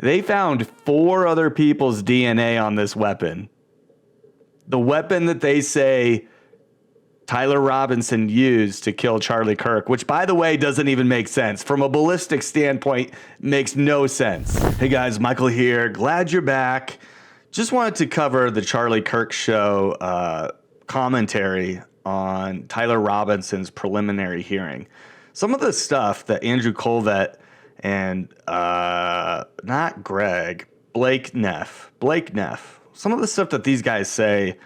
They found 4 other people's DNA on this weapon. The weapon that they say Tyler Robinson used to kill Charlie Kirk, which, by the way, doesn't even make sense. From a ballistic standpoint, makes no sense. Hey guys, Michael here. Glad you're back. Just wanted to cover the Charlie Kirk show commentary on Tyler Robinson's preliminary hearing. Some of the stuff that Andrew Colvett and Blake Neff, some of the stuff that these guys say,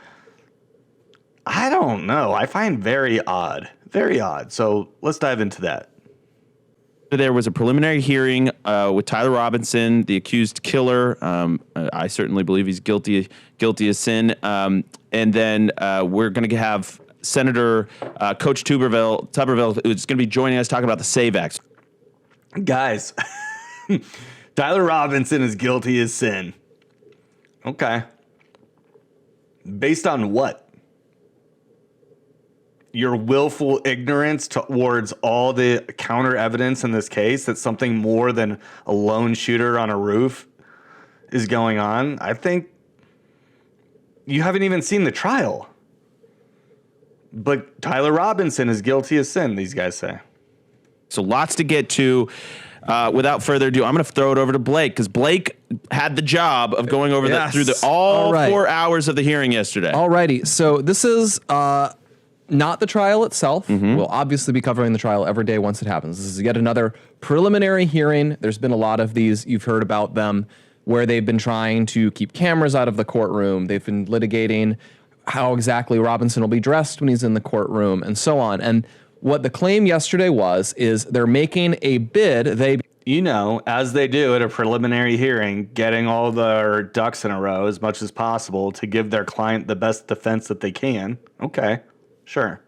I don't know. I find very odd. Very odd. So let's dive into that. There was a preliminary hearing with Tyler Robinson, the accused killer. I certainly believe he's guilty as sin. And then we're going to have Senator Coach Tuberville, who's going to be joining us talking about the SAVE Act. Guys, Tyler Robinson is guilty as sin. Okay. Based on what? Your willful ignorance towards all the counter evidence in this case that something more than a lone shooter on a roof is going on. I think you haven't even seen the trial. But Tyler Robinson is guilty as sin, these guys say. So lots to get to. Without further ado, I'm going to throw it over to Blake because Blake had the job of going over through all 4 hours of the hearing yesterday. Alrighty. So this is not the trial itself. We'll obviously be covering the trial every day once it happens. This is yet another preliminary hearing. There's been a lot of these. You've heard about them where they've been trying to keep cameras out of the courtroom. They've been litigating how exactly Robinson will be dressed when he's in the courtroom and so on. And what the claim yesterday is they're making a bid. As they do at a preliminary hearing, getting all their ducks in a row as much as possible to give their client the best defense that they can. Okay, sure.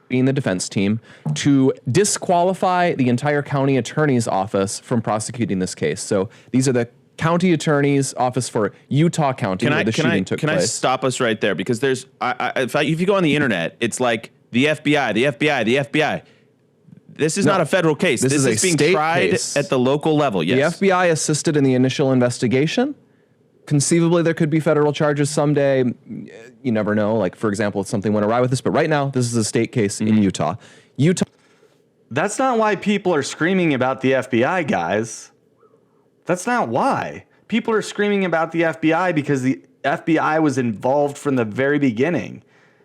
Being the defense team to disqualify the entire county attorney's office from prosecuting this case. So these are the county attorney's office for Utah County where the shooting took place. Can I stop us right there? Because there's, if you go on the internet, it's like the FBI, the FBI, the FBI. This is not a federal case. This is being tried case at the local level. Yes. The FBI assisted in the initial investigation. Conceivably, there could be federal charges someday. You never know. Like, for example, if something went awry with this. But right now, this is a state case in Utah. That's not why people are screaming about the FBI, guys. That's not why. People are screaming about the FBI because the FBI was involved from the very beginning.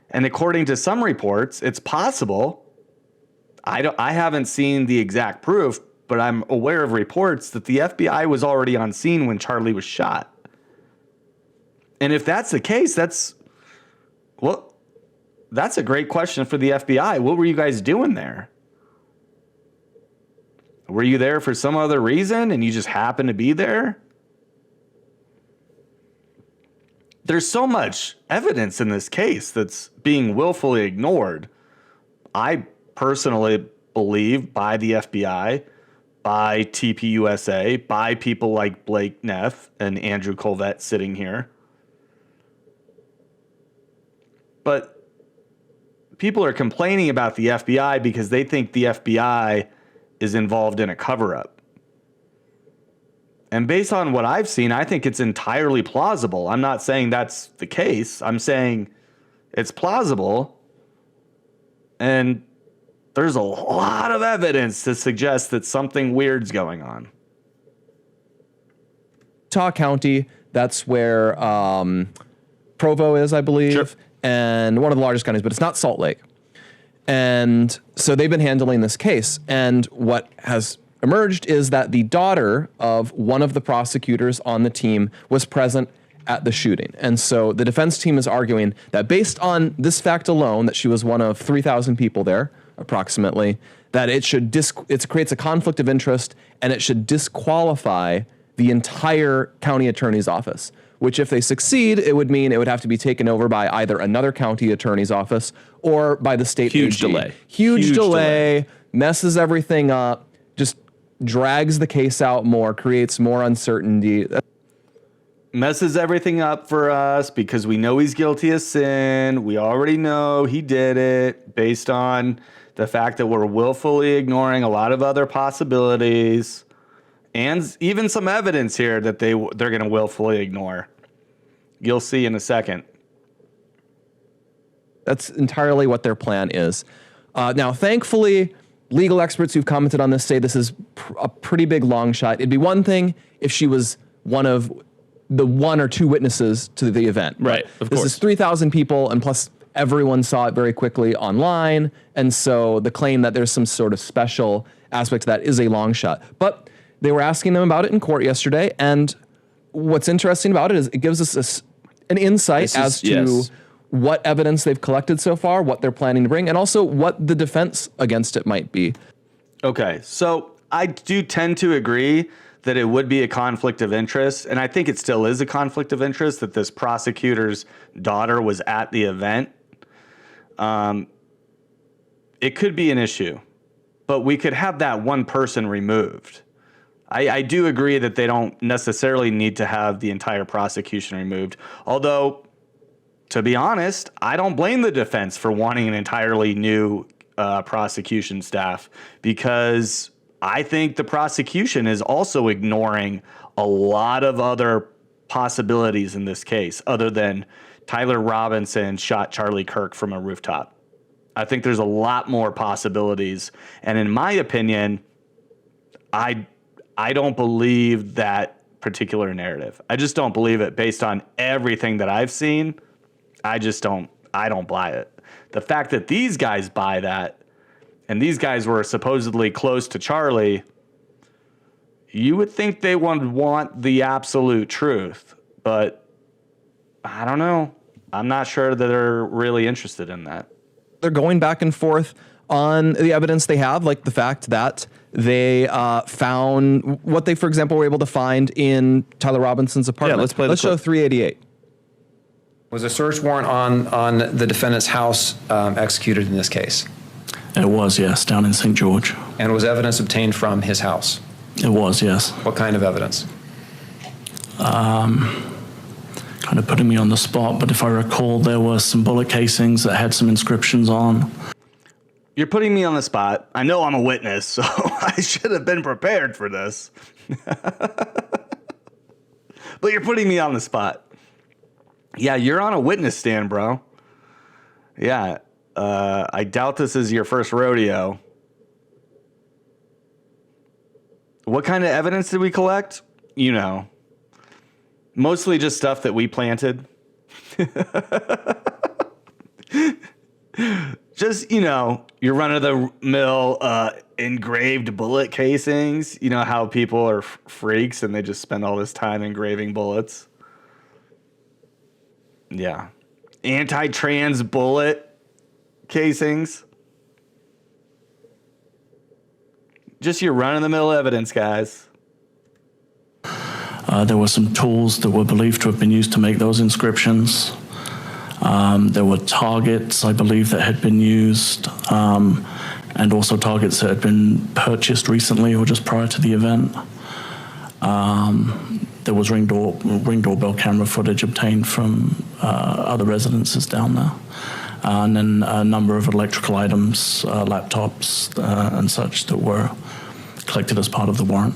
And according to some reports, it's possible. I haven't seen the exact proof, but I'm aware of reports that the FBI was already on scene when Charlie was shot. And if that's the case, that's a great question for the FBI. What were you guys doing there? Were you there for some other reason and you just happened to be there? There's so much evidence in this case that's being willfully ignored. I personally believe by the FBI, by TPUSA, by people like Blake Neff and Andrew Colvett sitting here. But people are complaining about the FBI because they think the FBI is involved in a cover-up. And based on what I've seen, I think it's entirely plausible. I'm not saying that's the case. I'm saying it's plausible. And there's a lot of evidence to suggest that something weird's going on. Utah County, that's where Provo is, I believe. Sure. And one of the largest counties, but it's not Salt Lake. And so they've been handling this case. And what has emerged is that the daughter of one of the prosecutors on the team was present at the shooting. And so the defense team is arguing that based on this fact alone, that she was one of 3,000 people there, approximately, that it creates a conflict of interest and it should disqualify the entire county attorney's office, which if they succeed, it would mean it would have to be taken over by either another county attorney's office or by the state Huge AG. delay. Huge delay, messes everything up, just drags the case out more, creates more uncertainty. Messes everything up for us because we know he's guilty of sin. We already know he did it based on the fact that we're willfully ignoring a lot of other possibilities. and even some evidence here that they're going to willfully ignore. You'll see in a second. That's entirely what their plan is. Now, thankfully, legal experts who've commented on this say this is a pretty big long shot. It'd be one thing if she was one of the one or two witnesses to the event. Right, of course. This is 3,000 people, and plus everyone saw it very quickly online, and so the claim that there's some sort of special aspect to that is a long shot. But they were asking them about it in court yesterday, and what's interesting about it is it gives us an insight as to what evidence they've collected so far, what they're planning to bring, and also what the defense against it might be. Okay, so I do tend to agree that it would be a conflict of interest, and I think it still is a conflict of interest that this prosecutor's daughter was at the event. It could be an issue, but we could have that one person removed. I do agree that they don't necessarily need to have the entire prosecution removed, although, to be honest, I don't blame the defense for wanting an entirely new prosecution staff, because I think the prosecution is also ignoring a lot of other possibilities in this case, other than Tyler Robinson shot Charlie Kirk from a rooftop. I think there's a lot more possibilities, and in my opinion, I don't believe that particular narrative. I just don't believe it based on everything that I've seen. I don't buy it. The fact that these guys buy that, and these guys were supposedly close to Charlie, you would think they would want the absolute truth, but I don't know. I'm not sure that they're really interested in that. They're going back and forth on the evidence they have, like the fact that they found what they, for example, were able to find in Tyler Robinson's apartment. Yeah, let's show 388. Was a search warrant on the defendant's house executed in this case? It was, yes, down in St. George. And was evidence obtained from his house? It was, yes. What kind of evidence? Kind of putting me on the spot, but if I recall, there were some bullet casings that had some inscriptions on. You're putting me on the spot. I know I'm a witness, so I should have been prepared for this. But you're putting me on the spot. Yeah, you're on a witness stand, bro. Yeah, I doubt this is your first rodeo. What kind of evidence did we collect? You know, mostly just stuff that we planted. Just, you know, your run-of-the-mill engraved bullet casings. You know how people are freaks and they just spend all this time engraving bullets. Yeah. Anti-trans bullet casings. Just your run-of-the-mill evidence, guys. There were some tools that were believed to have been used to make those inscriptions. There were targets, I believe, that had been used, and also targets that had been purchased recently or just prior to the event. There was ring doorbell camera footage obtained from other residences down there. And then a number of electrical items, laptops and such that were collected as part of the warrant.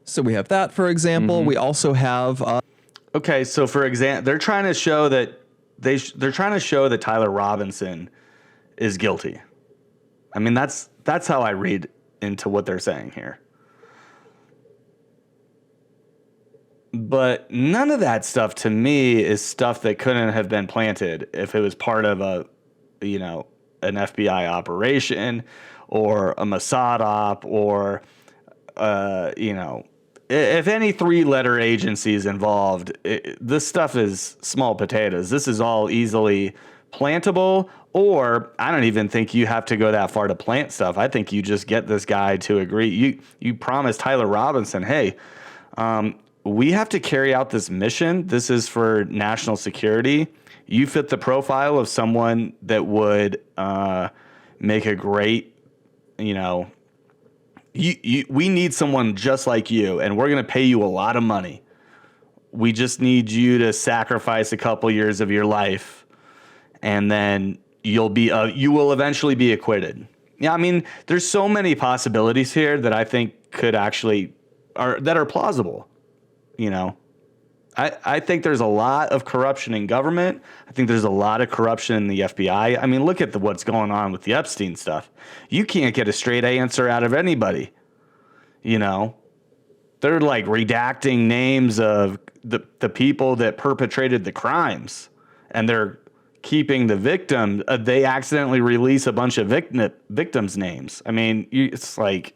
So we have that, for example. We also have... Okay, so for example, they're trying to show that they're trying to show that Tyler Robinson is guilty. I mean, that's how I read into what they're saying here. But none of that stuff to me is stuff that couldn't have been planted if it was part of an FBI operation or a Mossad op or, if any three-letter agency is involved, this stuff is small potatoes. This is all easily plantable, or I don't even think you have to go that far to plant stuff. I think you just get this guy to agree. You promise Tyler Robinson, hey, we have to carry out this mission. This is for national security. You fit the profile of someone that would make a great, we need someone just like you, and we're going to pay you a lot of money. We just need you to sacrifice a couple years of your life, and then you will eventually be acquitted. Yeah, I mean, there's so many possibilities here that I think could actually that are plausible. You know, I think there's a lot of corruption in government. I think there's a lot of corruption in the FBI. I mean, look at what's going on with the Epstein stuff. You can't get a straight answer out of anybody. You know, they're like redacting names of the people that perpetrated the crimes, and they're keeping the victim. They accidentally release a bunch of victims' names. I mean, it's like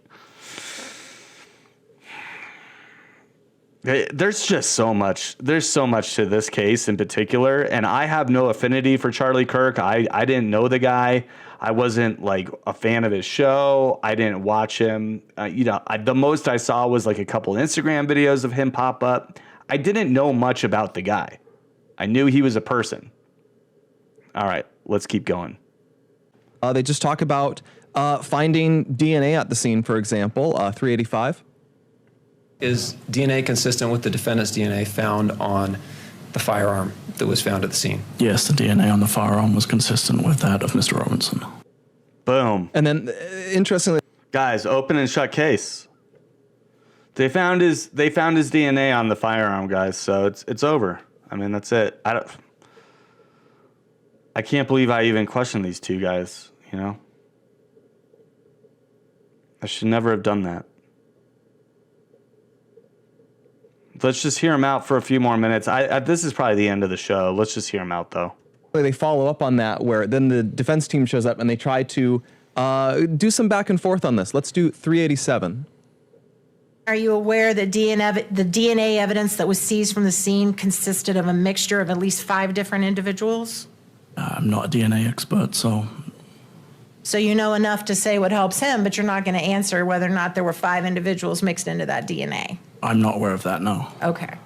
there's just so much. There's so much to this case in particular, and I have no affinity for Charlie Kirk. I didn't know the guy. I wasn't like a fan of his show. I didn't watch him. The most I saw was like a couple Instagram videos of him pop up. I didn't know much about the guy. I knew he was a person. All right, let's keep going. They just talk about finding DNA at the scene, for example, 385. Is DNA consistent with the defendant's DNA found on the firearm that was found at the scene? Yes, the DNA on the firearm was consistent with that of Mr. Robinson. Boom. And then, interestingly, Guys, open and shut case. They found his DNA on the firearm, guys. So it's over. I mean, that's it. I can't believe I even questioned these two guys. You know, I should never have done that. Let's just hear him out for a few more minutes. This is probably the end of the show. Let's just hear him out, though. they follow up on that, where then the defense team shows up and they try to do some back and forth on this. Let's do 387. Are you aware that the DNA evidence that was seized from the scene consisted of a mixture of at least 5 different individuals? I'm not a DNA expert, so... So you know enough to say what helps him, but you're not going to answer whether or not there were 5 individuals mixed into that DNA. I'm not aware of that, no. Okay.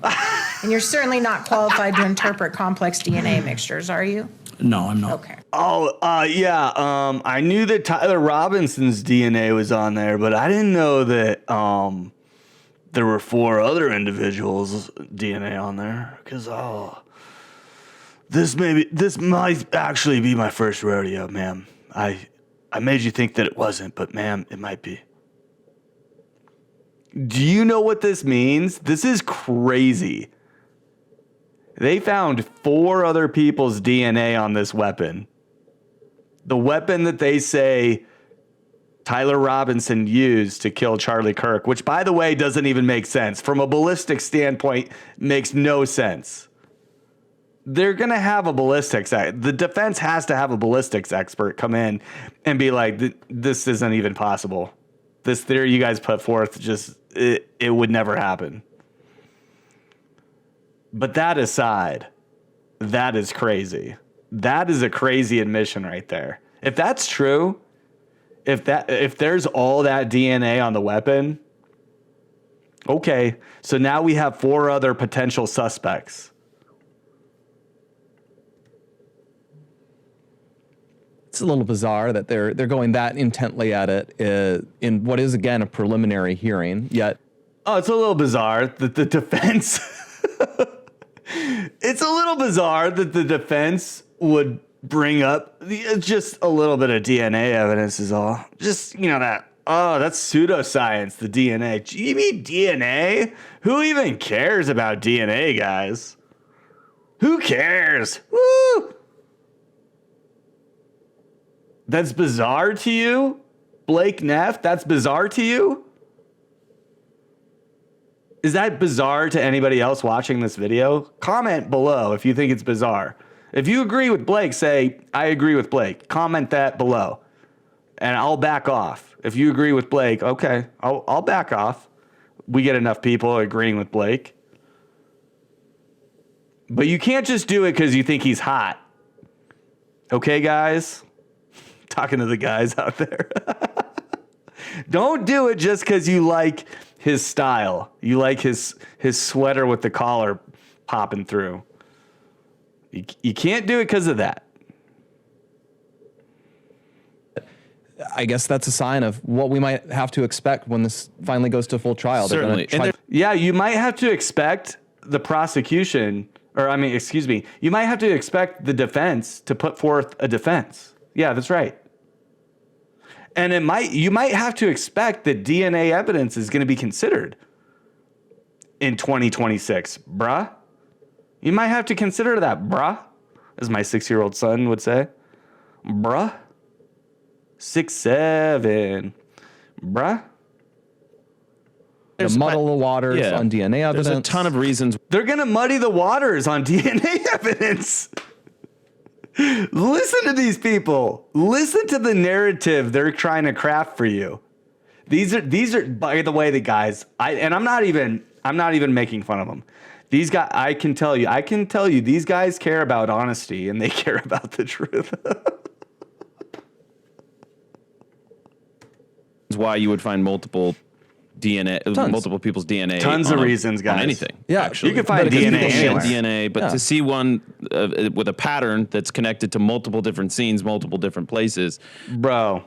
And you're certainly not qualified to interpret complex DNA mixtures, are you? No, I'm not. Okay. Yeah. I knew that Tyler Robinson's DNA was on there, but I didn't know that there were 4 other individuals' DNA on there. Because this might actually be my first rodeo, ma'am. I made you think that it wasn't, but ma'am, it might be. Do you know what this means? This is crazy. They found 4 other people's DNA on this weapon. The weapon that they say Tyler Robinson used to kill Charlie Kirk, which, by the way, doesn't even make sense. From a ballistic standpoint, makes no sense. They're going to have a ballistics. The defense has to have a ballistics expert come in and be like, this isn't even possible. This theory you guys put forth, it would never happen. But that aside, that is crazy. That is a crazy admission right there. If that's true, if there's all that DNA on the weapon, okay, so now we have 4 other potential suspects. It's a little bizarre that they're going that intently at it in what is, again, a preliminary hearing, yet... Oh, it's a little bizarre that the defense... It's a little bizarre that the defense would bring up just a little bit of DNA evidence is all. Just, that's pseudoscience, the DNA. You mean DNA? Who even cares about DNA, guys? Who cares? Woo! That's bizarre to you? Blake Neff, that's bizarre to you? Is that bizarre to anybody else watching this video? Comment below if you think it's bizarre. If you agree with Blake, say, I agree with Blake. Comment that below. And I'll back off. If you agree with Blake, okay, I'll back off. We get enough people agreeing with Blake. But you can't just do it because you think he's hot. Okay, guys? Talking to the guys out there. Don't do it just because you like his style. You like his sweater with the collar popping through. You can't do it because of that. I guess that's a sign of what we might have to expect when this finally goes to full trial. Certainly. Yeah, you might have to expect the prosecution, you might have to expect the defense to put forth a defense. Yeah, that's right. And you might have to expect that DNA evidence is going to be considered in 2026, bruh. You might have to consider that, bruh, as my 6-year-old son would say. Bruh. 6'7", bruh. To muddle the waters on DNA evidence. There's a ton of reasons. They're going to muddy the waters on DNA evidence. Listen to these people. Listen to the narrative they're trying to craft for you. These are by the way, the guys, I'm not even making fun of them. These guys, I can tell you these guys care about honesty and they care about the truth. That's why you would find multiple people's DNA. Tons of reasons, guys. On anything. Yeah, actually. You can find DNA anywhere. DNA, but to see one with a pattern that's connected to multiple different scenes, multiple different places. Bro.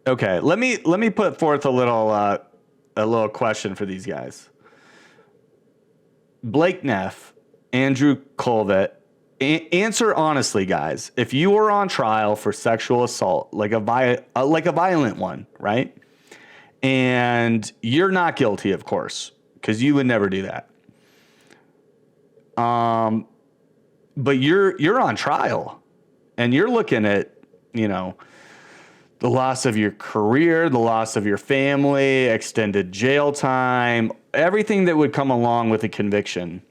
Okay, let me put forth a little question for these guys. Blake Neff, Andrew Colvett, answer honestly, guys. If you were on trial for sexual assault, like a violent one, right? And you're not guilty, of course, because you would never do that. But you're on trial, and you're looking at, the loss of your career, the loss of your family, extended jail time, everything that would come along with a conviction.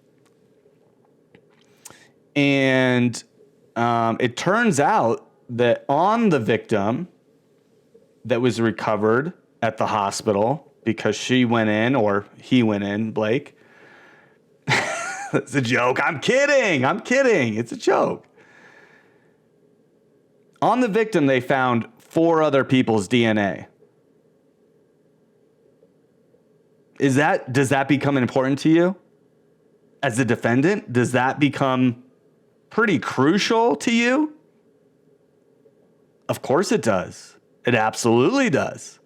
And it turns out that on the victim that was recovered at the hospital because she went in or he went in, Blake. It's a joke. I'm kidding. It's a joke. On the victim, they found 4 other people's DNA. Does that become important to you? As a defendant, does that become pretty crucial to you? Of course it does. It absolutely does.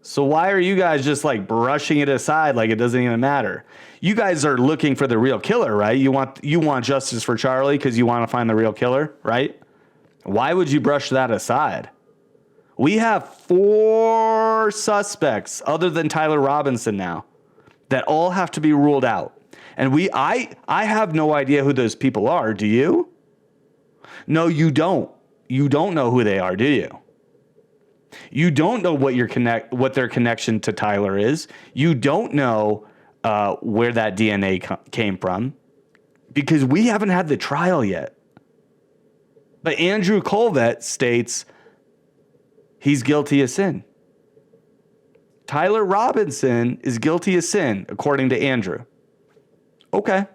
So why are you guys just like brushing it aside like it doesn't even matter? You guys are looking for the real killer, right? You want justice for Charlie because you want to find the real killer, right? Why would you brush that aside? We have 4 suspects other than Tyler Robinson now that all have to be ruled out. And I have no idea who those people are. Do you? No, you don't. You don't know who they are, do you? You don't know what their connection to Tyler is. You don't know where that DNA came from because we haven't had the trial yet. But Andrew Colvett states he's guilty of sin. Tyler Robinson is guilty of sin, according to Andrew. Okay.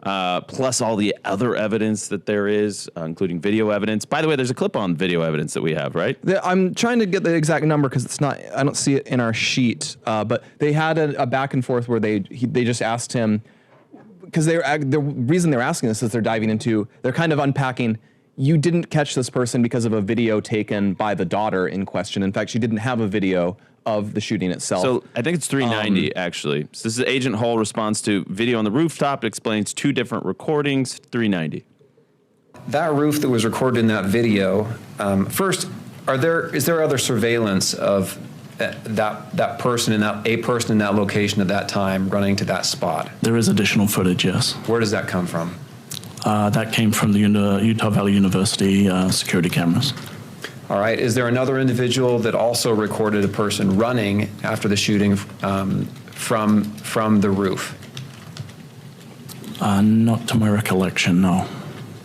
Plus all the other evidence that there is, including video evidence. By the way, there's a clip on video evidence that we have, right? I'm trying to get the exact number because I don't see it in our sheet. But they had a back and forth where they just asked him, because the reason they're asking this is they're kind of unpacking. You didn't catch this person because of a video taken by the daughter in question. In fact, she didn't have a video of the shooting itself. So I think it's 390, actually. So this is Agent Hull response to video on the rooftop. It explains 2 different recordings, 390. That roof that was recorded in that video, first, is there other surveillance of that person a person in that location at that time running to that spot? There is additional footage, yes. Where does that come from? That came from the Utah Valley University security cameras. All right. Is there another individual that also recorded a person running after the shooting from the roof? Not to my recollection, no.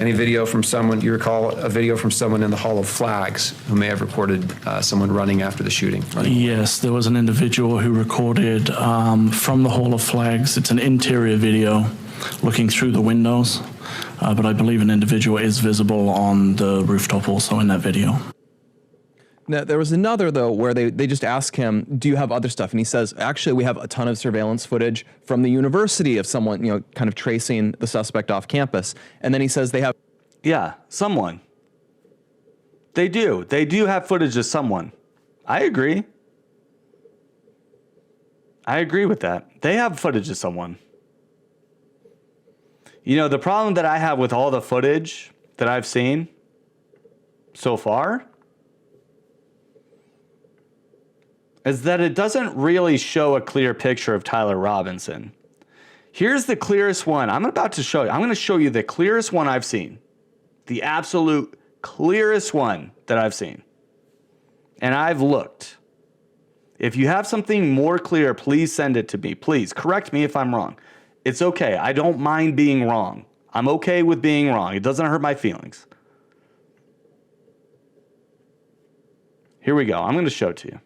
Any video from someone, you recall a video from someone in the Hall of Flags who may have recorded someone running after the shooting? Yes, there was an individual who recorded from the Hall of Flags. It's an interior video looking through the windows, but I believe an individual is visible on the rooftop also in that video. Now, there was another, though, where they just ask him, do you have other stuff? And he says, actually, we have a ton of surveillance footage from the university of someone, kind of tracing the suspect off campus. And then he says they have... Yeah, someone. They do. They do have footage of someone. I agree. I agree with that. They have footage of someone. The problem that I have with all the footage that I've seen so far is that it doesn't really show a clear picture of Tyler Robinson. Here's the clearest one. I'm about to show you. I'm going to show you the clearest one I've seen. The absolute clearest one that I've seen. And I've looked. If you have something more clear, please send it to me. Please correct me if I'm wrong. It's okay. I don't mind being wrong. I'm okay with being wrong. It doesn't hurt my feelings. Here we go. I'm going to show it to you.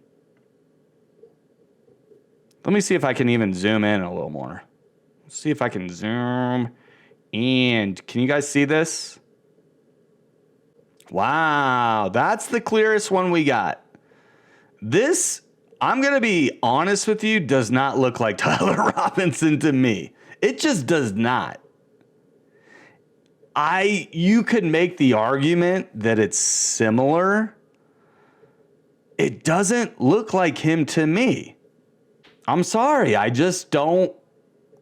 Let me see if I can even zoom in a little more. Let's see if I can zoom in. Can you guys see this? Wow, that's the clearest one we got. This, I'm going to be honest with you, does not look like Tyler Robinson to me. It just does not. You could make the argument that it's similar. It doesn't look like him to me. I'm sorry, I just don't.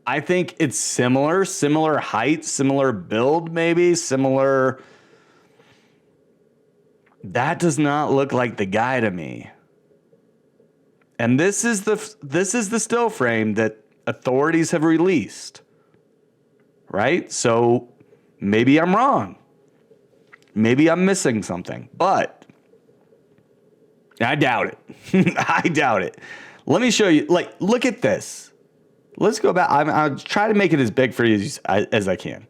I think it's similar height, similar build, maybe similar. That does not look like the guy to me. And this is the still frame that authorities have released. Right? So maybe I'm wrong. Maybe I'm missing something, but I doubt it. I doubt it. Let me show you. Like, look at this. Let's go back. I'll try to make it as big for you as I can.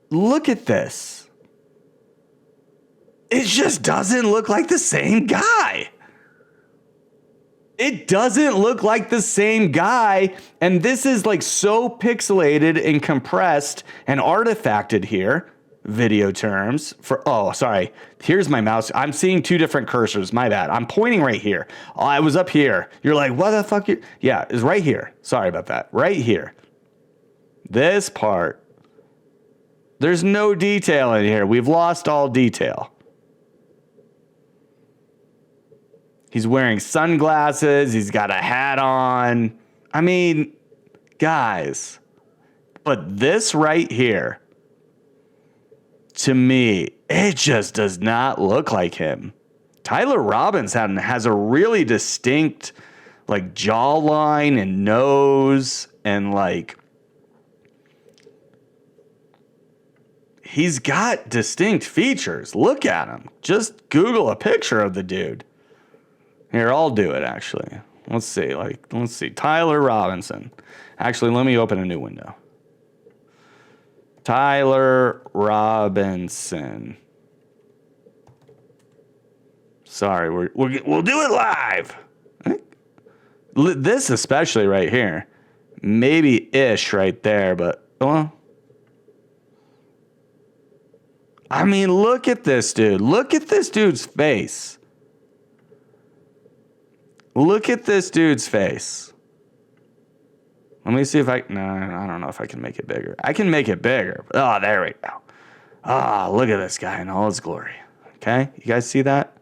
Look at this. It just doesn't look like the same guy. It doesn't look like the same guy. And this is like so pixelated and compressed and artifacted here. Video terms for, oh, sorry. Here's my mouse. I'm seeing two different cursors. My bad. I'm pointing right here. Oh, I was up here. You're like, what the fuck? Yeah, it's right here. Sorry about that. Right here. This part. There's no detail in here. We've lost all detail. He's wearing sunglasses. He's got a hat on. I mean, guys. But this right here, to me, it just does not look like him. Tyler Robinson has a really distinct, like, jawline and nose, and like, he's got distinct features. Look at him. Just Google a picture of the dude. Here, I'll do it, actually. Let's see. Tyler Robinson. Actually, let me open a new window. Tyler Robinson. Sorry, we'll do it live. This especially right here. Maybe ish right there, but well. I mean, look at this dude. Look at this dude's face. Look at this dude's face. Let me see if I don't know if I can make it bigger. I can make it bigger. Oh, there we go. Look at this guy in all his glory. Okay, you guys see that?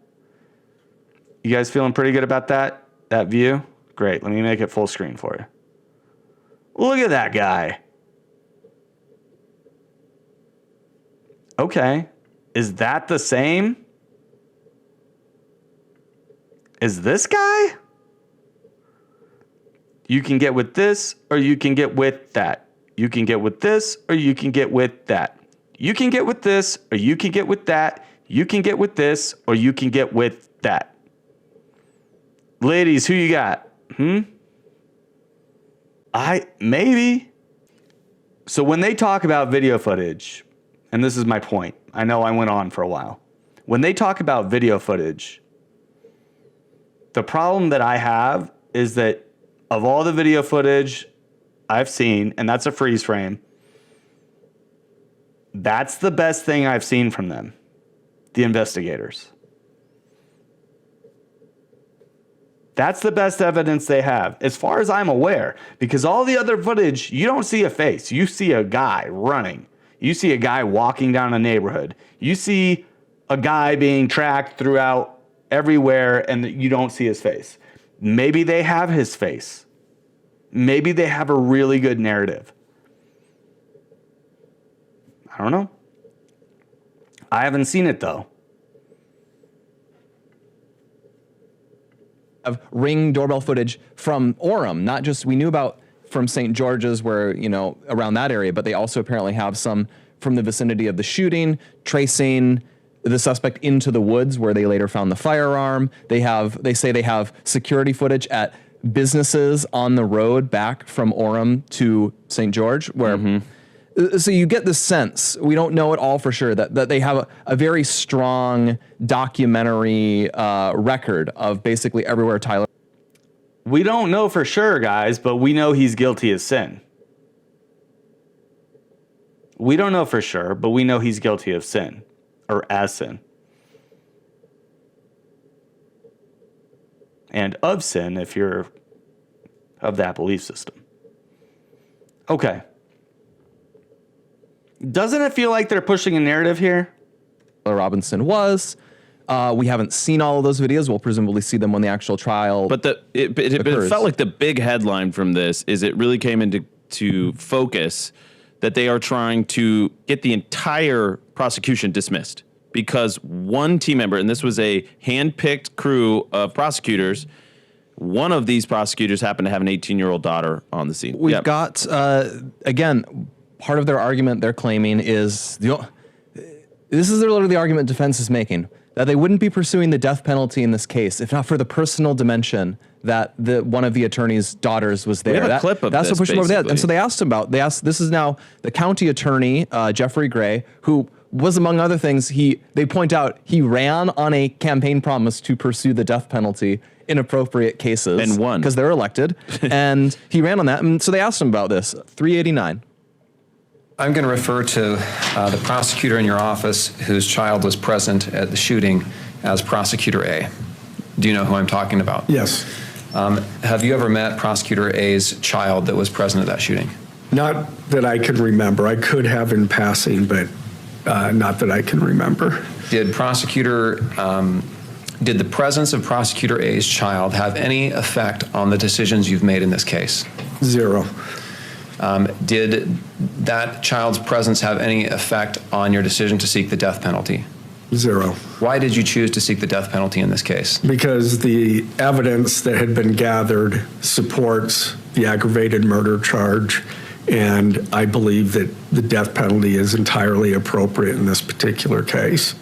You guys feeling pretty good about that view? Great, let me make it full screen for you. Look at that guy. Okay, is that the same? Is this guy? You can get with this, or you can get with that. You can get with this, or you can get with that. You can get with this, or you can get with that. You can get with this, or you can get with that. Ladies, who you got? Maybe. So when they talk about video footage, and this is my point, I know I went on for a while. When they talk about video footage, the problem that I have is that of all the video footage I've seen, and that's a freeze frame, that's the best thing I've seen from them, the investigators. That's the best evidence they have, as far as I'm aware, because all the other footage, you don't see a face. You see a guy running. You see a guy walking down a neighborhood. You see a guy being tracked throughout everywhere, and you don't see his face. Maybe they have his face. Maybe they have a really good narrative. I don't know. I haven't seen it though. Of Ring doorbell footage from Orem, not just we knew about from St. George's where, around that area, but they also apparently have some from the vicinity of the shooting, tracing the suspect into the woods where they later found the firearm. They say they have security footage at businesses on the road back from Orem to St. George where so you get this sense, we don't know it all for sure, that they have a very strong documentary record of basically everywhere Tyler. We don't know for sure, guys, but we know he's guilty of sin. We don't know for sure, but we know he's guilty of sin, or as sin. And of sin if you're of that belief system. Okay. Doesn't it feel like they're pushing a narrative here? Robinson was. We haven't seen all of those videos. We'll presumably see them when the actual trial. But it felt like the big headline from this is it really came into focus that they are trying to get the entire prosecution dismissed because one team member, and this was a hand-picked crew of prosecutors, one of these prosecutors happened to have an 18-year-old daughter on the scene. We've got, again, part of their argument they're claiming is, this is literally the argument defense is making, that they wouldn't be pursuing the death penalty in this case if not for the personal dimension that one of the attorney's daughters was there. We have a clip of that's this, what pushed them over the head. basically. And so they asked him about, this is now the county attorney, Jeffrey Gray, who was, among other things, they point out he ran on a campaign promise to pursue the death penalty in appropriate cases. And won. Because they're elected. And he ran on that. And so they asked him about this. 389. I'm going to refer to the prosecutor in your office whose child was present at the shooting as Prosecutor A. Do you know who I'm talking about? Yes. Have you ever met Prosecutor A's child that was present at that shooting? Not that I can remember. I could have in passing, but not that I can remember. Did the presence of Prosecutor A's child have any effect on the decisions you've made in this case? Zero. Did that child's presence have any effect on your decision to seek the death penalty? Zero. Why did you choose to seek the death penalty in this case? Because the evidence that had been gathered supports the aggravated murder charge, and I believe that the death penalty is entirely appropriate in this particular case.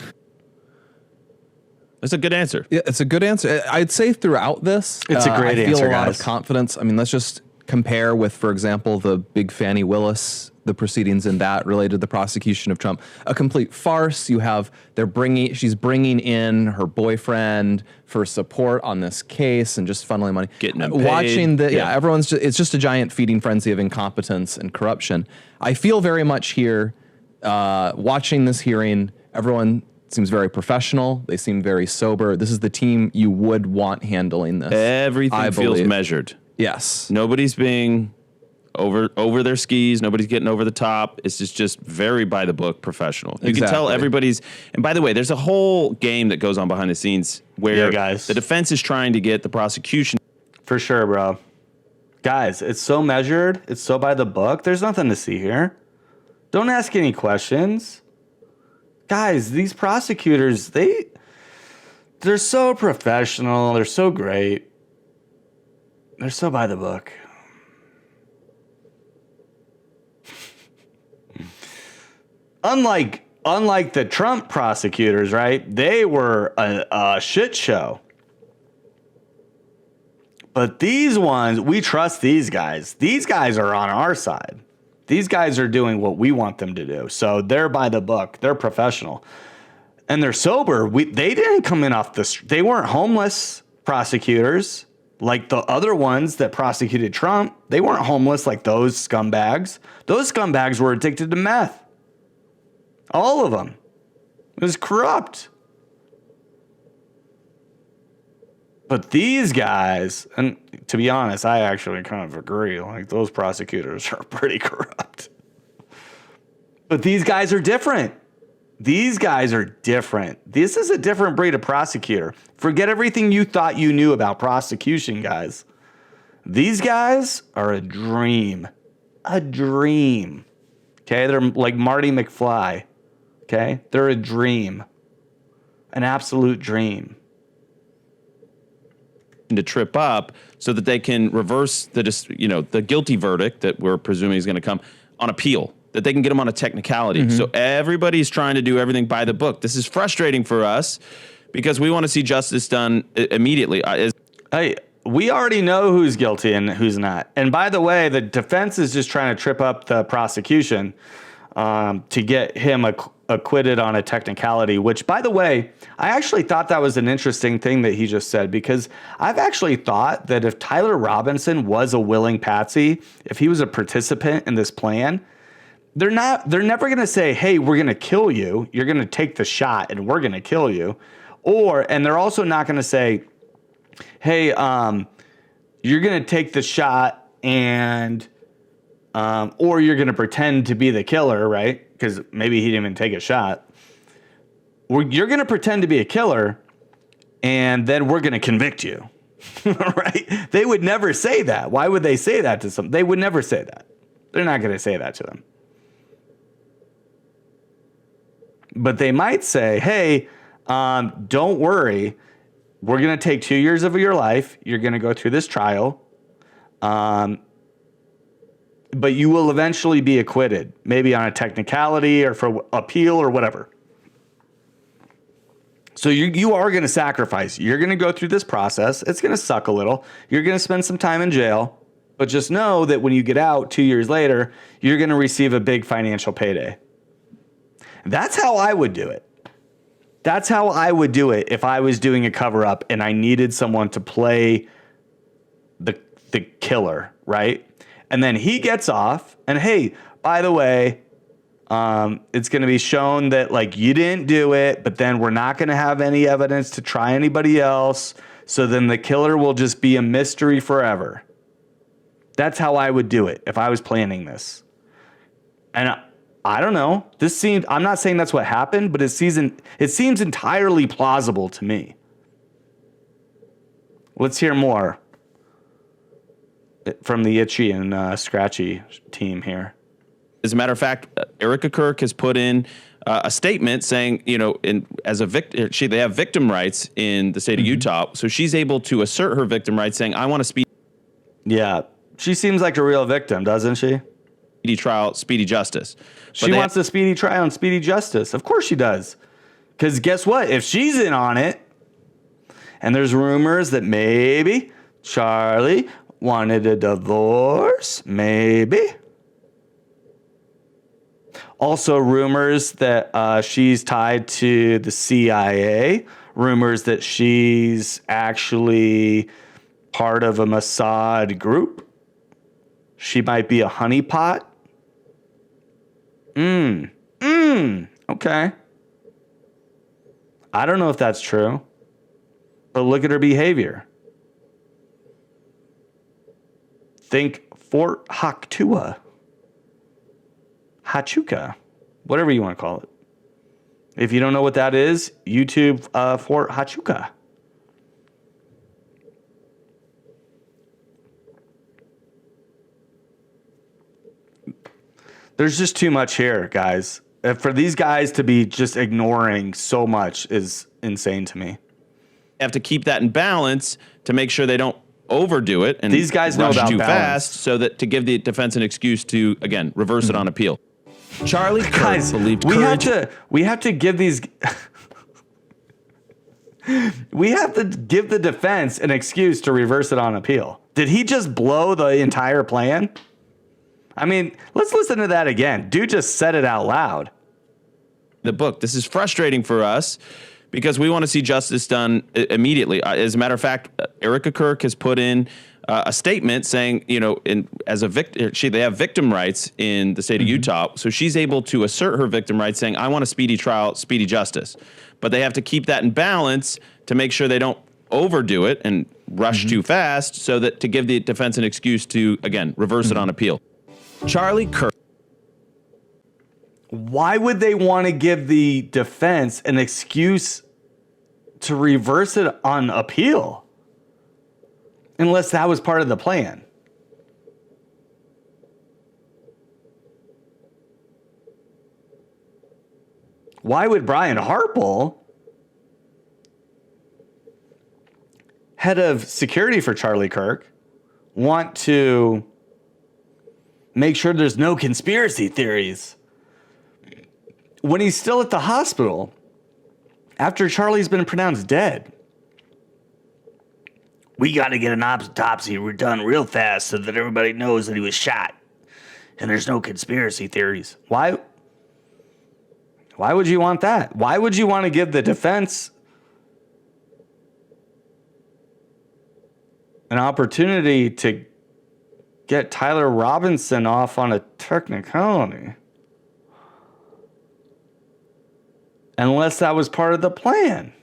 That's a good answer. Yeah, it's a good answer. I'd say throughout this, It's a great I feel answer, a lot guys. of confidence. I mean, let's just compare with, for example, the big Fannie Willis, the proceedings in that related to the prosecution of Trump. A complete farce. You have she's bringing in her boyfriend for support on this case and just funneling money. Getting him paid. Watching Yeah. everyone's it's just a giant feeding frenzy of incompetence and corruption. I feel very much here, watching this hearing, everyone seems very professional. They seem very sober. This is the team you would want handling this. Everything I feels believe. measured. Yes. Nobody's being over their skis. Nobody's getting over the top. It's just very by the book professional. You can tell Exactly. everybody's. And by the way, there's a whole game that goes on behind the scenes where Yeah, guys. the defense is trying to get the prosecution. For sure, bro. Guys, it's so measured. It's so by the book. There's nothing to see here. Don't ask any questions. Guys, these prosecutors, they're so professional. They're so great. They're so by the book. Unlike the Trump prosecutors, right? They were a shit show. But these ones, we trust these guys. These guys are on our side. These guys are doing what we want them to do. So they're by the book. They're professional. And they're sober. They didn't come in off the street. They weren't homeless prosecutors like the other ones that prosecuted Trump. They weren't homeless like those scumbags. Those scumbags were addicted to meth. All of them. It was corrupt. But these guys, and to be honest, I actually kind of agree. Like, those prosecutors are pretty corrupt. But these guys are different. These guys are different. This is a different breed of prosecutor. Forget everything you thought you knew about prosecution, guys. These guys are a dream. A dream. Okay? They're like Marty McFly. Okay? They're a dream, an absolute dream. To trip up so that they can reverse the guilty verdict that we're presuming is going to come on appeal, that they can get them on a technicality. So everybody's trying to do everything by the book. This is frustrating for us because we want to see justice done immediately. Hey, we already know who's guilty and who's not. And by the way, the defense is just trying to trip up the prosecution to get him acquitted on a technicality, which, by the way, I actually thought that was an interesting thing that he just said, because I've actually thought that if Tyler Robinson was a willing patsy, if he was a participant in this plan, they're never going to say, hey, we're going to kill you. You're going to take the shot and we're going to kill you. And they're also not going to say, hey, you're going to take the shot and, or you're going to pretend to be the killer, right? Because maybe he didn't even take a shot. Or you're going to pretend to be a killer and then we're going to convict you, right? They would never say that. Why would they say that to some? They would never say that. They're not going to say that to them. But they might say, hey, don't worry. We're going to take 2 years of your life. You're going to go through this trial. But you will eventually be acquitted, maybe on a technicality or for appeal or whatever. So you are going to sacrifice. You're going to go through this process. It's going to suck a little. You're going to spend some time in jail. But just know that when you get out 2 years later, you're going to receive a big financial payday. That's how I would do it. That's how I would do it if I was doing a cover-up and I needed someone to play the killer, right? And then he gets off, and hey, by the way, it's going to be shown that like you didn't do it, but then we're not going to have any evidence to try anybody else. So then the killer will just be a mystery forever. That's how I would do it if I was planning this. And I don't know. I'm not saying that's what happened, but it seems entirely plausible to me. Let's hear more from the Itchy and Scratchy team here. As a matter of fact, Erica Kirk has put in a statement saying, as a victim, they have victim rights in the state of Utah, so she's able to assert her victim rights, saying, "I want to speedy." Yeah, she seems like a real victim, doesn't she? Speedy trial, speedy justice. She wants a speedy trial and speedy justice. Of course she does. Because guess what? If she's in on it, and there's rumors that maybe Charlie wanted a divorce, maybe. Also rumors that she's tied to the CIA. Rumors that she's actually part of a Mossad group. She might be a honeypot. Okay. I don't know if that's true, but look at her behavior. Think Fort Haktua, Hachuka, whatever you want to call it. If you don't know what that is, YouTube Fort Hachuka. There's just too much here, guys. For these guys to be just ignoring so much is insane to me. Have to keep that in balance to make sure they don't overdo it and these guys know rush about too balance. fast, so that to give the defense an excuse to again reverse it on appeal. Charlie Kirk Guys, believed we courage. have to give these we have to give the defense an excuse to reverse it on appeal. Did he just blow the entire plan? I mean, let's listen to that again. Dude just said it out loud. The book. This is frustrating for us because we want to see justice done immediately. As a matter of fact, Erica Kirk has put in a statement saying, as a victim, they have victim rights in the state of Utah, so she's able to assert her victim rights, saying, "I want a speedy trial, speedy justice." But they have to keep that in balance to make sure they don't overdo it and rush too fast, so that to give the defense an excuse to again reverse it on appeal. Charlie Kirk. Why would they want to give the defense an excuse to reverse it on appeal? Unless that was part of the plan. Why would Brian Harple, head of security for Charlie Kirk, want to make sure there's no conspiracy theories when he's still at the hospital after Charlie's been pronounced dead? We got to get an autopsy done real fast so that everybody knows that he was shot and there's no conspiracy theories. Why would you want that? Why would you want to give the defense an opportunity to get Tyler Robinson off on a technicality? Unless that was part of the plan.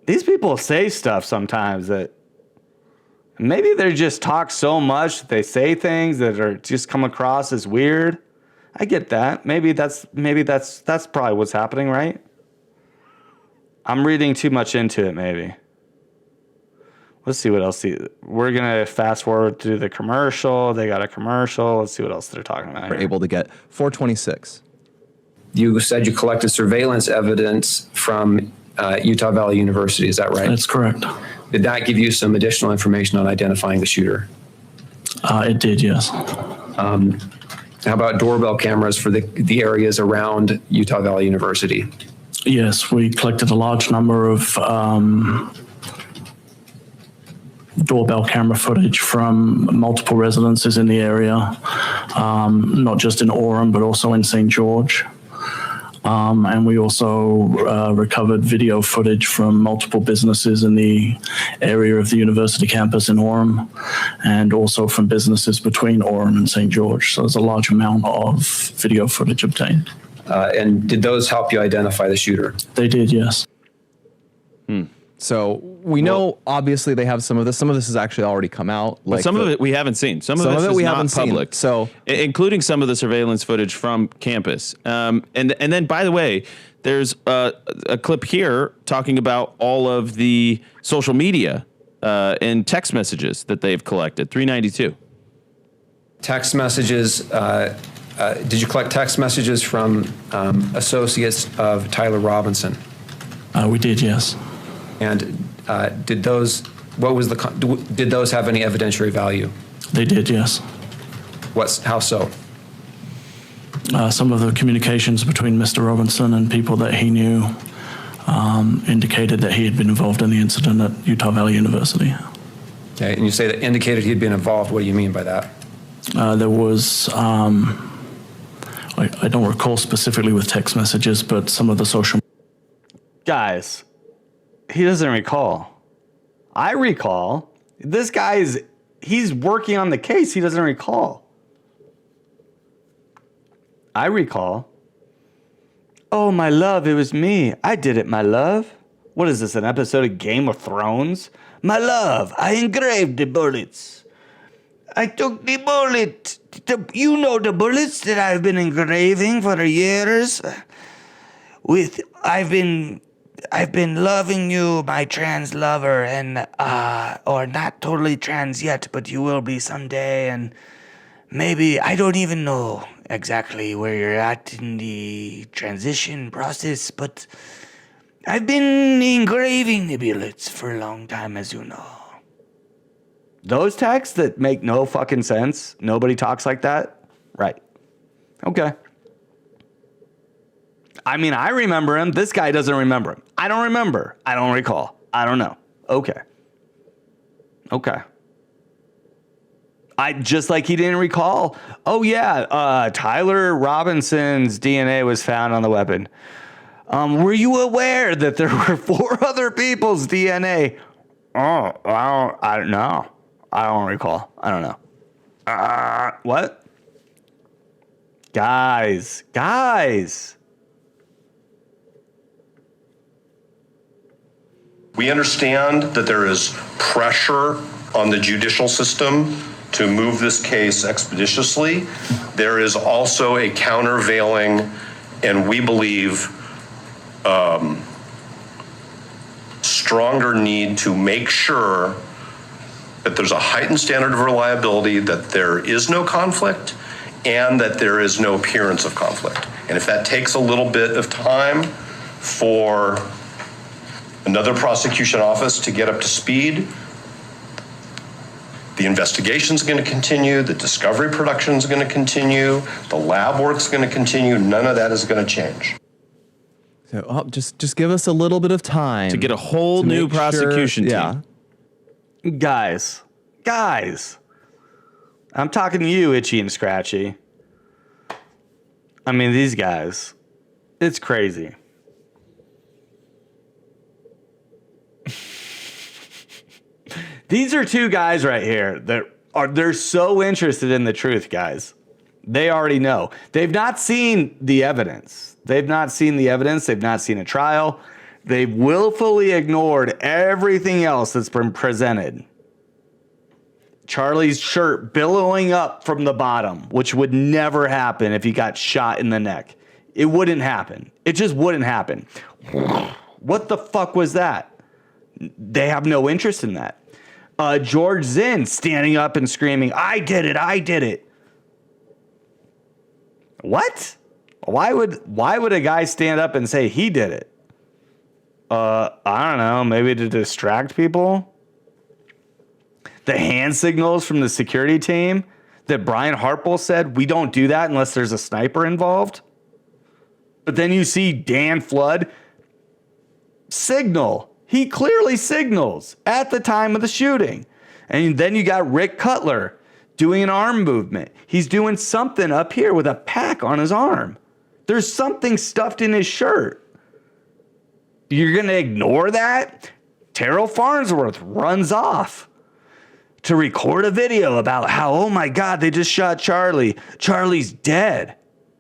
These people say stuff sometimes that maybe they just talk so much that they say things that are just come across as weird. I get that. Maybe that's probably what's happening, right? I'm reading too much into it, maybe. Let's see what else. We're going to fast forward through the commercial. They got a commercial. Let's see what else they're talking about. We're able to get 426. You said you collected surveillance evidence from Utah Valley University. Is that right? That's correct. Did that give you some additional information on identifying the shooter? It did, yes. How about doorbell cameras for the areas around Utah Valley University? Yes, we collected a large number of doorbell camera footage from multiple residences in the area, not just in Orem, but also in St. George. And we also recovered video footage from multiple businesses in the area of the university campus in Orem, and also from businesses between Orem and St. George. So there's a large amount of video footage obtained. And did those help you identify the shooter? They did, yes. So we know, obviously, they have some of this. Some of this has actually already come out. Like some of it we haven't seen. Some of it we haven't seen. Public. So, including some of the surveillance footage from campus. And then, by the way, there's a clip here talking about all of the social media and text messages that they've collected. 392. Text messages. Did you collect text messages from associates of Tyler Robinson? We did, yes. And did those have any evidentiary value? They did, yes. How so? Some of the communications between Mr. Robinson and people that he knew indicated that he had been involved in the incident at Utah Valley University. Okay, and you say that indicated he'd been involved. What do you mean by that? There was, I don't recall specifically with text messages, but some of the social... Guys, he doesn't recall. I recall. This guy he's working on the case. He doesn't recall. I recall. Oh, my love, it was me. I did it, my love. What is this, an episode of Game of Thrones? My love, I engraved the bullets. I took the bullet. You know the bullets that I've been engraving for years. I've been loving you, my trans lover, and or not totally trans yet, but you will be someday, and maybe I don't even know exactly where you're at in the transition process, but I've been engraving the bullets for a long time, as you know. Those texts that make no fucking sense, nobody talks like that, right? Okay. I mean, I remember him. This guy doesn't remember him. I don't remember. I don't recall. I don't know. Okay. I just like he didn't recall. Oh yeah, Tyler Robinson's DNA was found on the weapon. Were you aware that there were 4 other people's DNA? Oh, I don't know. I don't recall. I don't know. What? Guys. We understand that there is pressure on the judicial system to move this case expeditiously. There is also a countervailing, and we believe, stronger need to make sure that there's a heightened standard of reliability, that there is no conflict, and that there is no appearance of conflict. And if that takes a little bit of time for another prosecution office to get up to speed, the investigation's going to continue, the discovery production's going to continue, the lab work's going to continue. None of that is going to change. So just give us a little bit of time to get a whole new prosecution team. Guys, I'm talking to you, Itchy and Scratchy. I mean, these guys, it's crazy. These are two guys right here they're so interested in the truth, guys. They already know. They've not seen the evidence. They've not seen a trial. They've willfully ignored everything else that's been presented. Charlie's shirt billowing up from the bottom, which would never happen if he got shot in the neck. It wouldn't happen. It just wouldn't happen. What the fuck was that? They have no interest in that. George Zinn standing up and screaming, I did it. What? Why would a guy stand up and say he did it? I don't know, maybe to distract people? The hand signals from the security team that Brian Hartwell said, we don't do that unless there's a sniper involved. But then you see Dan Flood signal. He clearly signals at the time of the shooting. And then you got Rick Cutler doing an arm movement. He's doing something up here with a pack on his arm. There's something stuffed in his shirt. You're going to ignore that? Terrell Farnsworth runs off to record a video about how, oh my God, they just shot Charlie. Charlie's dead.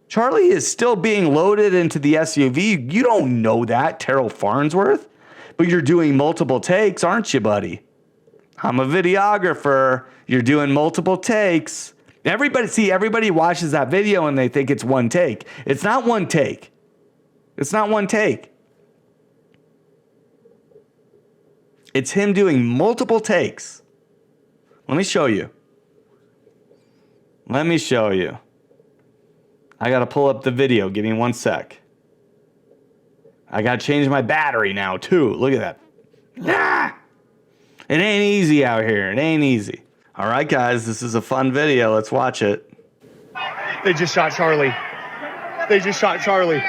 Charlie is still being loaded into the SUV. You don't know that, Terrell Farnsworth. But you're doing multiple takes, aren't you, buddy? I'm a videographer. You're doing multiple takes. Everybody watches that video and they think it's one take. It's not one take. It's him doing multiple takes. Let me show you. I got to pull up the video. Give me 1 sec. I got to change my battery now, too. Look at that. Ah! It ain't easy out here. It ain't easy. All right, guys, this is a fun video. Let's watch it. They just shot Charlie.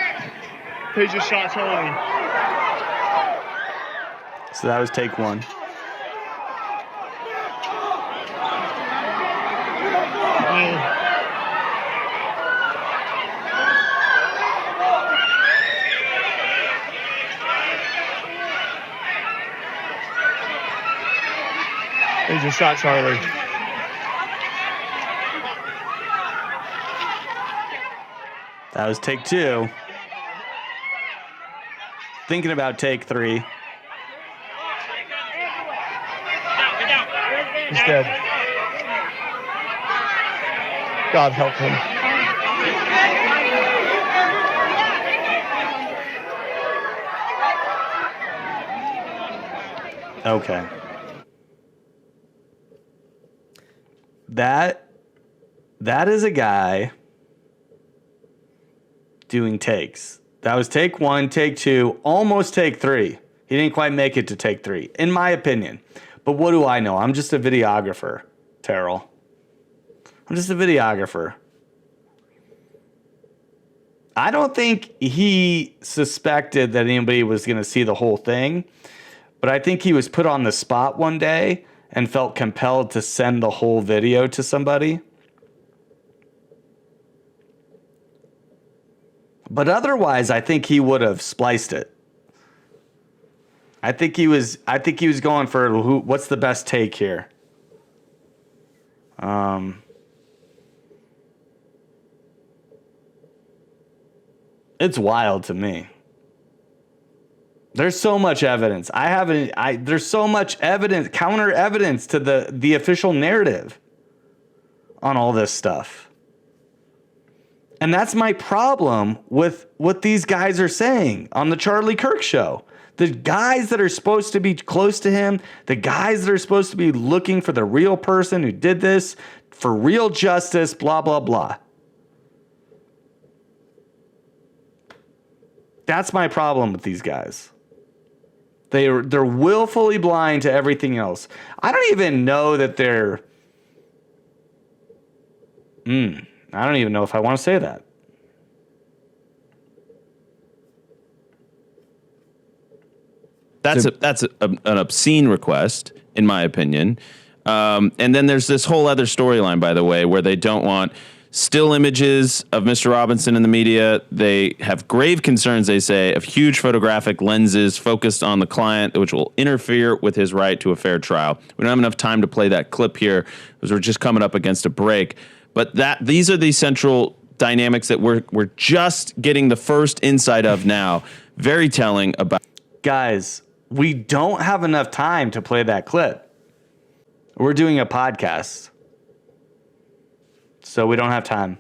So that was take one. They just shot Charlie. That was take two. Thinking about take three. He's dead. God help him. Okay. That is a guy doing takes. That was take one, take two, almost take three. He didn't quite make it to take three, in my opinion. But what do I know? I'm just a videographer, Terrell. I'm just a videographer. I don't think he suspected that anybody was going to see the whole thing, but I think he was put on the spot one day and felt compelled to send the whole video to somebody. But otherwise, I think he would have spliced it. I think he was going for what's the best take here. It's wild to me. There's so much evidence. There's so much evidence, counter evidence to the official narrative on all this stuff. And that's my problem with what these guys are saying on the Charlie Kirk show. The guys that are supposed to be close to him, the guys that are supposed to be looking for the real person who did this, for real justice, blah, blah, blah. That's my problem with these guys. They're willfully blind to everything else. I don't even know that they're... I don't even know if I want to say that. That's an obscene request, in my opinion. And then there's this whole other storyline, by the way, where they don't want still images of Mr. Robinson in the media. They have grave concerns, they say, of huge photographic lenses focused on the client, which will interfere with his right to a fair trial. We don't have enough time to play that clip here because we're just coming up against a break. But these are the central dynamics that we're just getting the first insight of now. Very telling about... Guys, we don't have enough time to play that clip. We're doing a podcast. So we don't have time.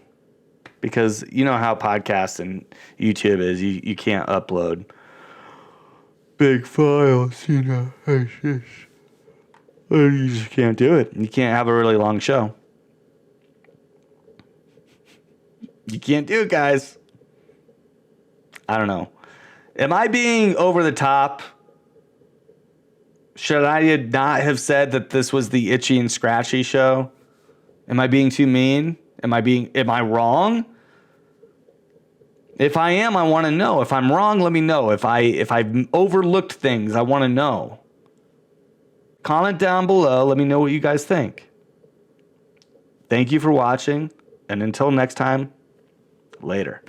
Because you know how podcasts and YouTube is. You can't upload big files, you know. You just can't do it. You can't have a really long show. You can't do it, guys. I don't know. Am I being over the top? Should I not have said that this was the Itchy and Scratchy show? Am I being too mean? Am I wrong? If I am, I want to know. If I'm wrong, let me know. If I've overlooked things, I want to know. Comment down below. Let me know what you guys think. Thank you for watching. And until next time, later.